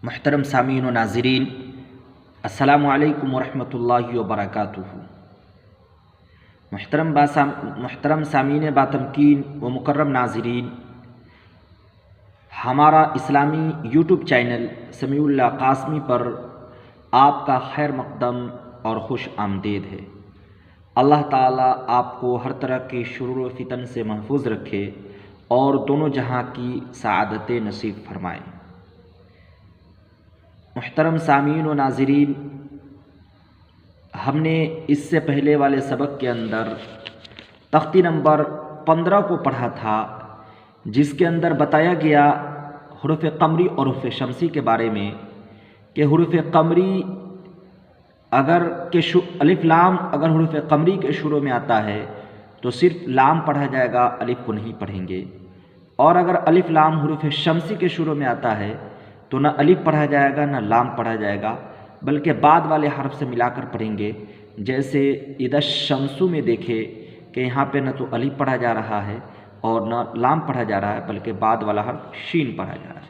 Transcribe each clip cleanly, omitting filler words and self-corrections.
محترم سامعین و ناظرین، السلام علیکم ورحمۃ اللہ وبرکاتہ۔ محترم سامعین باتمکین و مکرم ناظرین، ہمارا اسلامی یوٹیوب چینل سمیع اللہ قاسمی پر آپ کا خیر مقدم اور خوش آمدید ہے۔ اللہ تعالیٰ آپ کو ہر طرح کے شرور و فتن سے محفوظ رکھے اور دونوں جہاں کی سعادت نصیب فرمائے۔ محترم سامعین و ناظرین، ہم نے اس سے پہلے والے سبق کے اندر تختی نمبر 15 کو پڑھا تھا، جس کے اندر بتایا گیا حروف قمری اور حروف شمسی کے بارے میں کہ حروف قمری الف لام اگر حروف قمری کے شروع میں آتا ہے تو صرف لام پڑھا جائے گا، الف کو نہیں پڑھیں گے، اور اگر الف لام حروف شمسی کے شروع میں آتا ہے تو نہ الف پڑھا جائے گا نہ لام پڑھا جائے گا، بلکہ بعد والے حرف سے ملا کر پڑھیں گے۔ جیسے اذا الشمس میں دیکھے کہ یہاں پہ نہ تو الف پڑھا جا رہا ہے اور نہ لام پڑھا جا رہا ہے، بلکہ بعد والا حرف شین پڑھا جا رہا ہے۔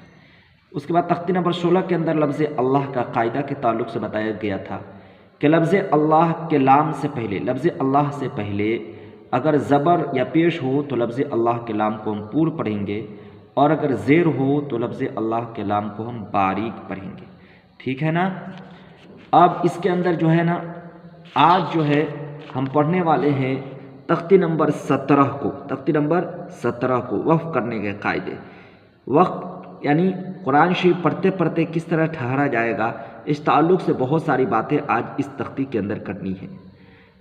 اس کے بعد تختی نمبر 16 کے اندر لفظ اللہ کا قاعدہ کے تعلق سے بتایا گیا تھا کہ لفظ اللہ کے لام سے پہلے، لفظ اللہ سے پہلے اگر زبر یا پیش ہو تو لفظ اللہ کے لام کو ہم پور پڑھیں گے، اور اگر زیر ہو تو لفظ اللہ کے لام کو ہم باریک پڑھیں گے۔ ٹھیک ہے نا؟ اب اس کے اندر جو ہے نا، آج جو ہے ہم پڑھنے والے ہیں تختی نمبر 17 کو، تختی نمبر 17 کو وقف کرنے کے قاعدے۔ وقف یعنی قرآن شریف پڑھتے پڑھتے کس طرح ٹھہرا جائے گا، اس تعلق سے بہت ساری باتیں آج اس تختی کے اندر کرنی ہیں۔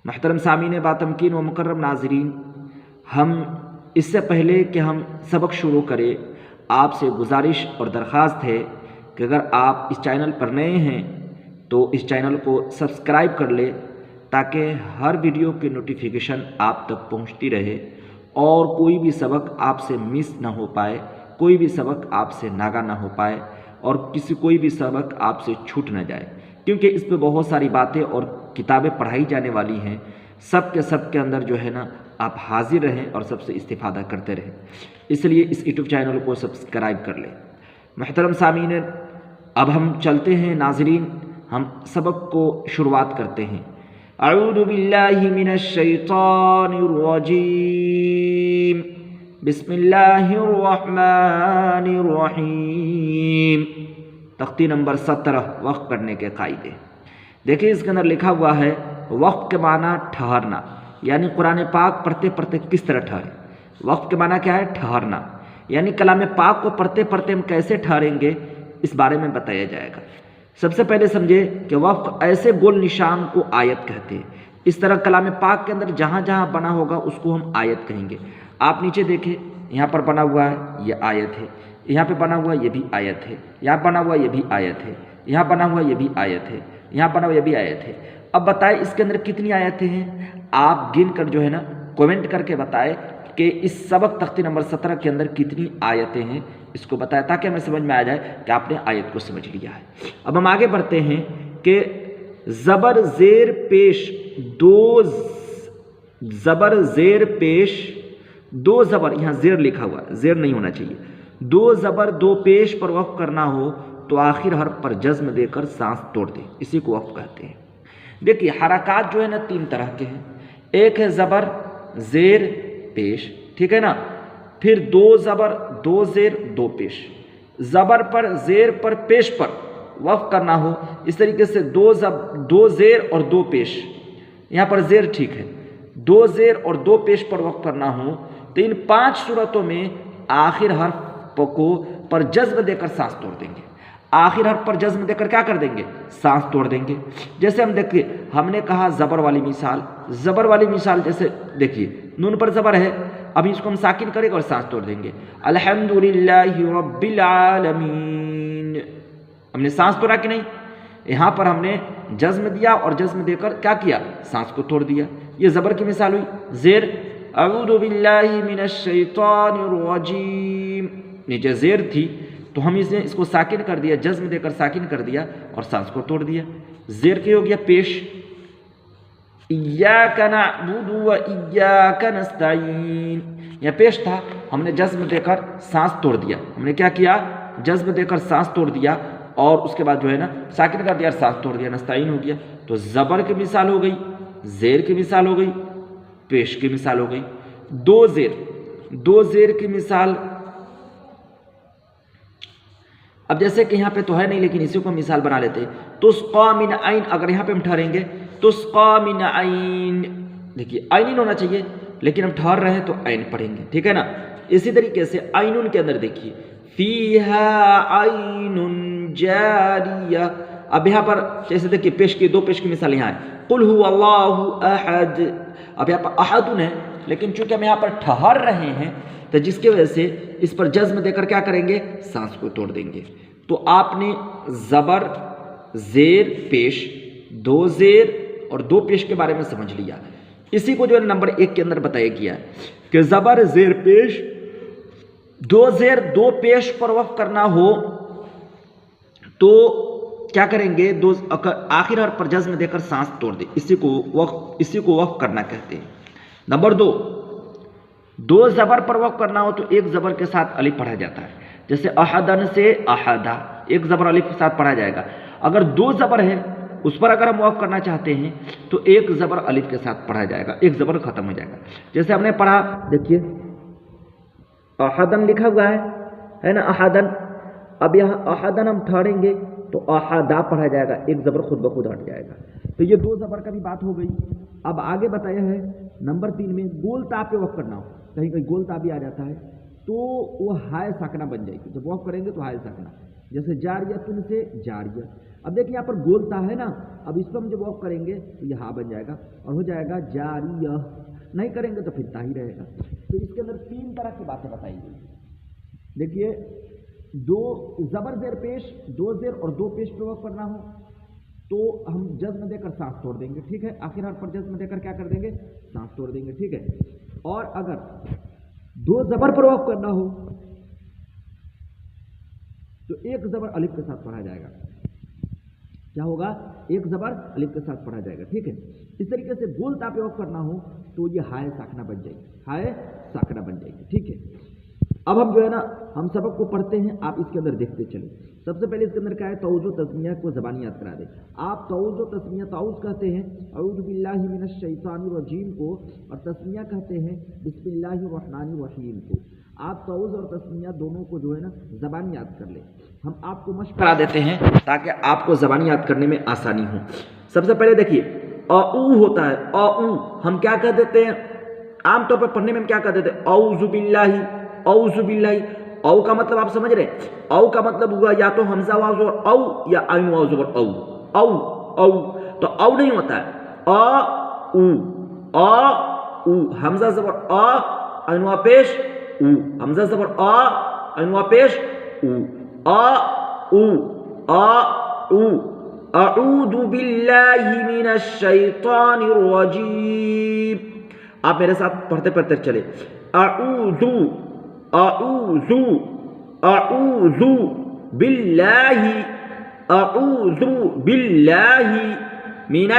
محترم سامعین باتمکین و مکرم ناظرین، ہم اس سے پہلے کہ ہم سبق شروع کریں، آپ سے گزارش اور درخواست ہے کہ اگر آپ اس چینل پر نئے ہیں تو اس چینل کو سبسکرائب کر لیں تاکہ ہر ویڈیو کی نوٹیفیکیشن آپ تک پہنچتی رہے اور کوئی بھی سبق آپ سے مس نہ ہو پائے، کوئی بھی سبق آپ سے ناگا نہ ہو پائے، اور کوئی بھی سبق آپ سے چھوٹ نہ جائے، کیونکہ اس پہ بہت ساری باتیں اور کتابیں پڑھائی جانے والی ہیں۔ سب کے اندر جو ہے نا آپ حاضر رہیں اور سب سے استفادہ کرتے رہیں، اس لیے اس یوٹیوب چینل کو سبسکرائب کر لیں۔ محترم سامعین، اب ہم چلتے ہیں ناظرین، ہم سبق کو شروعات کرتے ہیں۔ اعوذ باللہ من الشیطان الرجیم، بسم اللہ الرحمن الرحیم۔ تختی نمبر 17 وقف کرنے کے قاعدے۔ دیکھیں اس کے اندر لکھا ہوا ہے وقف کے معنی ٹھہرنا، یعنی قرآن پاک پڑھتے پڑھتے کس طرح ٹھہرے۔ وقف کے معنی کیا ہے؟ ٹھہرنا، یعنی کلام پاک کو پڑھتے پڑھتے ہم کیسے ٹھہریں گے، اس بارے میں بتایا جائے گا۔ سب سے پہلے سمجھے کہ وقف ایسے گول نشان کو آیت کہتے ہیں۔ اس طرح کلام پاک کے اندر جہاں جہاں بنا ہوگا اس کو ہم آیت کہیں گے۔ آپ نیچے دیکھیں، یہاں پر بنا ہوا ہے یہ آیت ہے، یہاں پہ بنا ہوا یہ بھی آیت ہے، یہاں بنا ہوا یہ بھی آیت ہے، یہاں بنا ہوا یہ بھی آیت ہے، یہاں بنا ہوا یہ بھی آیت ہے۔ اب بتائیں اس کے اندر کتنی آیتیں ہیں؟ آپ گن کر جو ہے نا کومنٹ کر کے بتائیں کہ اس سبق تختی نمبر 17 کے اندر کتنی آیتیں ہیں، اس کو بتائیں تاکہ ہمیں سمجھ میں آ جائے کہ آپ نے آیت کو سمجھ لیا ہے۔ اب ہم آگے بڑھتے ہیں کہ زبر زیر پیش دو زبر زیر پیش دو زبر، یہاں زیر لکھا ہوا ہے، زیر نہیں ہونا چاہیے، دو زبر دو پیش پر وقف کرنا ہو تو آخر حرف پر جزم دے کر سانس توڑ دے، اسی کو وقف کہتے ہیں۔ دیکھیے حرکات جو ہے نا 3 طرح کے ہیں، ایک ہے زبر زیر پیش، ٹھیک ہے نا، پھر 2 زبر 2 زیر 2 پیش۔ زبر پر زیر پر پیش پر وقف کرنا ہو اس طریقے سے 2 زیر اور 2 پیش، یہاں پر زیر ٹھیک ہے، 2 زیر اور 2 پیش پر وقف کرنا ہو تو ان 5 صورتوں میں آخر حرف کو پر جزم دے کر سانس توڑ دیں گے۔ آخر حرف پر جزم دے کر کیا کر دیں گے؟ سانس توڑ دیں گے۔ جیسے ہم دیکھیے، ہم نے کہا زبر والی مثال، زبر والی مثال جیسے دیکھیے نون پر زبر ہے، ابھی اس کو ہم ساکن کریں گے اور سانس توڑ دیں گے، الحمدللہ رب العالمین۔ ہم نے سانس توڑا کہ نہیں؟ یہاں پر ہم نے جزم دیا اور جزم دے کر کیا کیا؟ سانس کو توڑ دیا۔ یہ زبر کی مثال ہوئی۔ زیر، اعوذ باللہ من الشیطان الرجیم، نیچے زیر تھی تو ہم اس کو ساکن کر دیا، جزم دے کر ساکن کر دیا اور سانس کو توڑ دیا۔ زیر کے ہو گیا پیش، ایاک نعبد و ایاک نستعین، یہ پیش تھا، ہم نے جزم دے کر سانس توڑ دیا۔ ہم نے کیا کیا؟ جزم دے کر سانس توڑ دیا اور اس کے بعد جو ہے نا ساکن کر دیا اور سانس توڑ دیا، نستعین ہو گیا۔ تو زبر کی مثال ہو گئی، زیر کی مثال ہو گئی، پیش کی مثال ہو گئی۔ دو زیر کی مثال، اب جیسے کہ یہاں پہ تو ہے نہیں لیکن اسی کو مثال بنا لیتے ہیں۔ تسقا من عین، اگر یہاں پہ ہم ٹھہریں گے تسقا من عین، دیکھیے عین ہونا چاہیے لیکن ہم ٹھہر رہے ہیں تو عین پڑھیں گے، ٹھیک ہے نا۔ اسی طریقے سے عینن کے اندر دیکھیے فیہا عین جاریہ، اب یہاں پر جیسے دیکھیے پیش کی دو پیش کی مثال یہاں ہے، قل هو اللہ احد، اب یہاں پر احد ہے لیکن چونکہ ہم یہاں پر ٹھہر رہے ہیں تو جس کی وجہ سے اس پر جزم دے کر کیا کریں گے، سانس کو توڑ دیں گے۔ تو آپ نے زبر، زیر، پیش، دو زیر اور دو پیش کے بارے میں سمجھ لیا۔ اسی کو جو ہے نمبر 1 کے اندر بتایا گیا ہے کہ زبر، زیر، پیش، دو زیر دو پیش پر وقف کرنا ہو تو کیا کریں گے، دو آخر حرف پر جزم دے کر سانس توڑ دے، اسی کو وقف کرنا کہتے ہیں۔ نمبر 2، دو زبر پر وقف کرنا ہو تو ایک زبر کے ساتھ الف پڑھا جاتا ہے، جیسے احدن سے احدہ، ایک زبر الف کے ساتھ پڑھا جائے گا۔ اگر دو زبر ہے اس پر اگر ہم وقف کرنا چاہتے ہیں تو ایک زبر الف کے ساتھ پڑھا جائے گا، ایک زبر ختم ہو جائے گا۔ جیسے ہم نے پڑھا، دیکھیے احدن لکھا ہوا ہے نا، احدن، اب یہاں احدن ہم ٹھہریں گے تو احدا پڑھا جائے گا، ایک زبر خود بخود ہٹ جائے گا۔ تو یہ دو زبر کا بھی بات ہو گئی۔ اب آگے بتایا ہے نمبر 3 میں گول تا پہ وقف کرنا ہو، کہیں کہیں گول تا بھی آ جاتا ہے تو وہ ہائے ساکنہ بن جائے گی، جب وقف کریں گے تو ہائے ساکنہ، جیسے جاریتن سے جاریہ۔ اب دیکھیں یہاں پر گول تا ہے نا، اب اس پر ہم جب وقف کریں گے تو یہ ہا بن جائے گا اور ہو جائے گا جاریہ، نہیں کریں گے تو پھر تا ہی رہے گا۔ تو اس کے اندر 3 طرح کی باتیں بتائی گئی۔ دیکھیے دو زبر زیر پیش، دو زیر اور دو پیش پہ وقف کرنا ہو تو ہم جزم دے کر سانس توڑ دیں گے، ٹھیک ہے، آخر حرف پر جزم دے کر کیا کر دیں گے، سانس توڑ دیں گے، ٹھیک ہے۔ اور اگر دو زبر پر وقف کرنا ہو تو ایک زبر الف کے ساتھ پڑھا جائے گا، کیا ہوگا، ایک زبر الف کے ساتھ پڑھا جائے گا، ٹھیک ہے۔ اس طریقے سے گول تا پہ وقف کرنا ہو تو یہ ہائے ساکنہ بن جائے گی، ہائے ساکنہ بن جائے گی، ٹھیک ہے۔ اب ہم جو ہے نا ہم سبق کو پڑھتے ہیں، آپ اس کے اندر دیکھتے چلیں۔ سب سے پہلے اس کے اندر کیا ہے، تعوذ و تسمیہ کو زبانی یاد کرا دیں۔ آپ تعوذ و تسمیہ، تعوذ کہتے ہیں اعوذ باللہ من الشیطان الرجیم کو، اور تسمیہ کہتے ہیں بسم اللہ الرحمن الرحیم کو۔ آپ تعوذ اور تسمیہ دونوں کو جو ہے نا زبانی یاد کر لیں۔ ہم آپ کو مشق کرا دیتے ہیں تاکہ آپ کو زبانی یاد کرنے میں آسانی ہو۔ سب سے پہلے دیکھیے اعو ہوتا ہے، اعو ہم کیا کہہ دیتے ہیں، عام طور پر پڑھنے میں ہم کیا کہہ دیتے ہیں، اعوذ باللہ، اعوذ باللہ۔ او کا مطلب آپ سمجھ رہے ہیں، او کا مطلب ہوا یا تو حمزہ واو زبر او یا عین واو زبر او، او او، تو او نہیں ہوتا ہے، او او، حمزہ زبر آ، عین واو پیش او، حمزہ زبر آ، عین واو پیش او، آ او، آ او۔ اعوذ باللہ من الشیطان الرجیم، آپ میرے ساتھ پڑھتے پڑھتے چلے، اعوذ، اعوذ، اعوذ باللہ، اعوذ باللہ من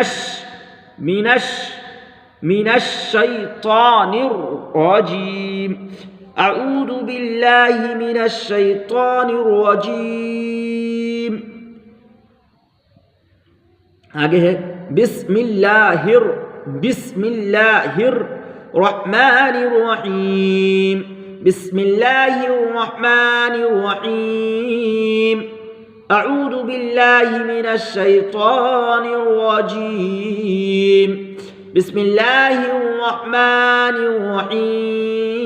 الشیطان الرجیم، اعوذ باللہ من الشیطان الرجیم۔ آگے ہے بسم اللہ الرحمن الرحیم، بسم اللہ الرحمن الرحیم، اعوذ باللہ من الشیطان الرجیم، بسم اللہ الرحمن الرحیم۔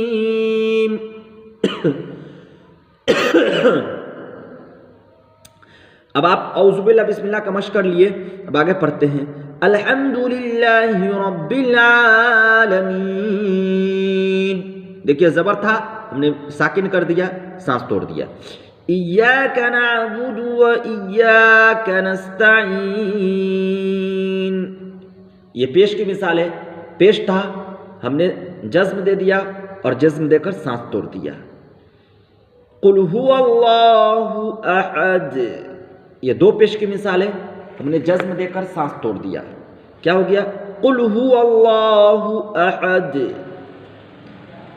اب آپ اعوذ باللہ بسم اللہ کا مشق کر لیے، اب آگے پڑھتے ہیں الحمدللہ رب العالمین۔ دیکھیے زبر تھا، ہم نے ساکن کر دیا، سانس توڑ دیا۔ ایاک نعبد و ایاک نستعین، یہ پیش کی مثال ہے، پیش تھا ہم نے جزم دے دیا اور جزم دے کر سانس توڑ دیا۔ قل هو اللہ احد، یہ دو پیش کی مثال ہے، ہم نے جزم دے کر سانس توڑ دیا، کیا ہو گیا، قل هو اللہ احد،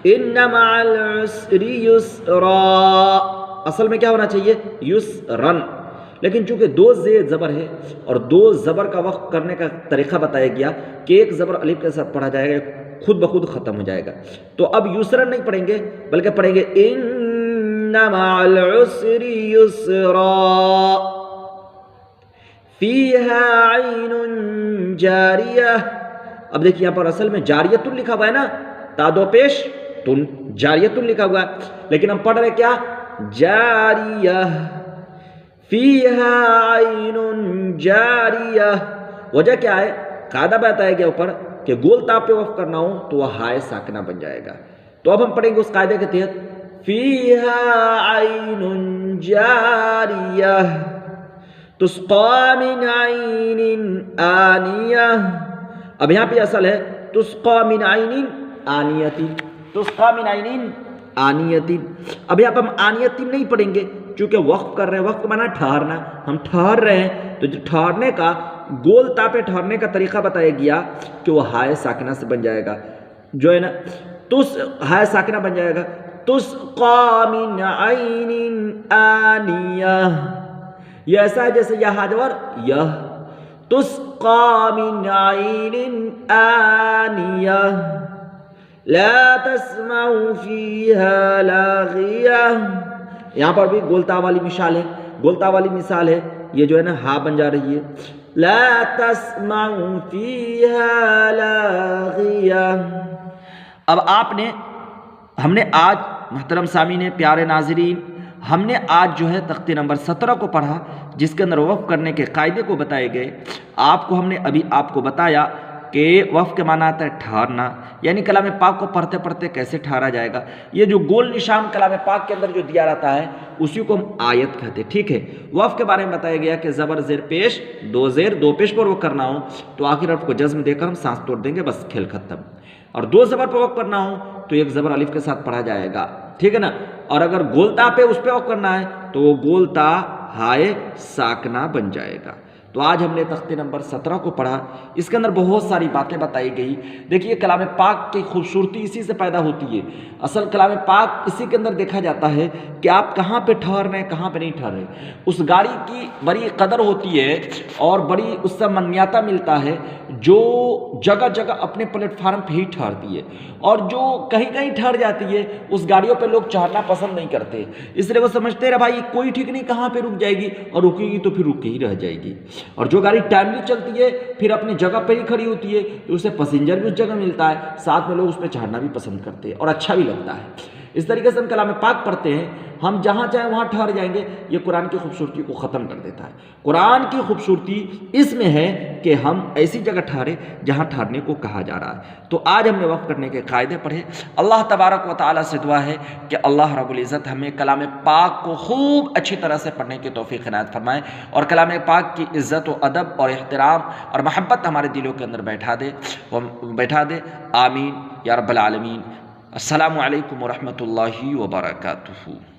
ان مع العسر یسرا، اصل میں کیا ہونا چاہیے، یسرن، لیکن چونکہ دو زیر زبر ہے اور دو زبر کا وقف کرنے کا طریقہ بتایا گیا کہ ایک زبر الف کے ساتھ پڑھا جائے گا، خود بخود ختم ہو جائے گا. تو اب یسرا نہیں پڑھیں گے بلکہ پڑھیں گے ان مع العسر یسرا فیہا عین جاریہ. اب دیکھیں یہاں پر اصل میں جاریۃ لکھا ہوا ہے نا، تا دو پیش تن، جاریۃ لکھا ہوا ہے، لیکن ہم پڑھ رہے کیا؟ جاریہ فیہا عین جاریہ. وجہ کیا ہے؟ قاعدہ بتایا گیا اوپر کہ گول تا پہ وقف کرنا ہو تو وہ ہائے ساکنہ بن جائے گا. تو اب ہم پڑھیں گے اس قاعدے کے تحت فیہا عین جاریہ تسقا من عین آنیہ. اب یہاں پہ اصل ہے تسقا من عین آنیۃ، تسقا من عین آنیۃ. اب یہاں پہ ہم آنیۃ نہیں پڑھیں گے چونکہ وقف کر رہے ہیں، وقف مانا ٹھہرنا، ہم ٹھہر رہے ہیں. تو جو ٹھہرنے کا گول تا پہ ٹھہرنے کا طریقہ بتایا گیا کہ وہ ہائے ساکنہ سے بن جائے گا، جو ہے نا تس ہائے ساکنہ بن جائے گا. تسقا من عین آنیہ، یہ ایسا ہے جیسے یہ ہاجور یہ تسقا من عین آنیہ لا تسمع فیہا لاغیہ. یہاں پر بھی گولتا والی مثال ہے، گولتا والی مثال ہے، یہ جو ہے نا ہا بن جا رہی ہے. لا تسمع فیہا لاغیہ. اب ہم نے آج محترم سامعین پیارے ناظرین، ہم نے آج جو ہے تختی نمبر 17 کو پڑھا جس کے اندر وقف کرنے کے قاعدے کو بتائے گئے. ہم نے ابھی آپ کو بتایا کہ وقف کے معنی آتا ہے ٹھہرنا، یعنی کلام پاک کو پڑھتے پڑھتے کیسے ٹھہرا جائے گا. یہ جو گول نشان کلام پاک کے اندر جو دیا رہتا ہے اسی کو ہم آیت کہتے ہیں. ٹھیک ہے، وقف کے بارے میں بتایا گیا کہ زبر زیر پیش، دو زیر دو پیش پر وقف کرنا ہو تو آخر حرف کو جزم دے کر ہم سانس توڑ دیں گے، بس کھیل ختم. اور دو زبر پر وقف کرنا ہو تو ایک زبر الف کے ساتھ پڑھا جائے گا. ٹھیک ہے نا. اور اگر گولتا پہ اس پہ وقف کرنا ہے تو وہ گولتا ہائے ساکنہ بن جائے گا. تو آج ہم نے تختی نمبر 17 کو پڑھا، اس کے اندر بہت ساری باتیں بتائی گئی. دیکھیے کلام پاک کی خوبصورتی اسی سے پیدا ہوتی ہے. اصل کلام پاک اسی کے اندر دیکھا جاتا ہے کہ آپ کہاں پہ ٹھہر رہے ہیں، کہاں پہ نہیں ٹھہر رہے. اس گاڑی کی بڑی قدر ہوتی ہے اور بڑی اس سے مانیتا ملتا ہے جو جگہ جگہ اپنے پلیٹ فارم پہ ہی ٹھہرتی ہے، اور جو کہیں کہیں ٹھہر جاتی ہے اس گاڑیوں پہ لوگ چڑھنا پسند نہیں کرتے. اس لیے وہ سمجھتے رہے بھائی کوئی ٹھیک نہیں کہاں پہ رک جائے گی، اور رکے گی تو پھر رک کے ہی رہ جائے گی. اور جو گاڑی ٹائملی چلتی ہے پھر اپنی جگہ پہ ہی کھڑی ہوتی ہے تو اسے پیسنجر بھی اس جگہ ملتا ہے، ساتھ میں لوگ اس پہ چڑھنا بھی پسند کرتے ہیں اور اچھا بھی لگتا ہے. اس طریقے سے ہم کلام پاک پڑھتے ہیں، ہم جہاں چاہیں وہاں ٹھہر جائیں گے. یہ قرآن کی خوبصورتی کو ختم کر دیتا ہے. قرآن کی خوبصورتی اس میں ہے کہ ہم ایسی جگہ ٹھہرے جہاں ٹھہرنے کو کہا جا رہا ہے. تو آج ہم نے وقف کرنے کے قاعدے پڑھے. اللہ تبارک و تعالیٰ سے دعا ہے کہ اللہ رب العزت ہمیں کلام پاک کو خوب اچھی طرح سے پڑھنے کی توفیق عنایت فرمائے اور کلام پاک کی عزت و ادب اور احترام اور محبت ہمارے دلوں کے اندر بیٹھا دے. آمین یا رب العالمین. السلام علیکم ورحمۃ اللہ وبرکاتہ.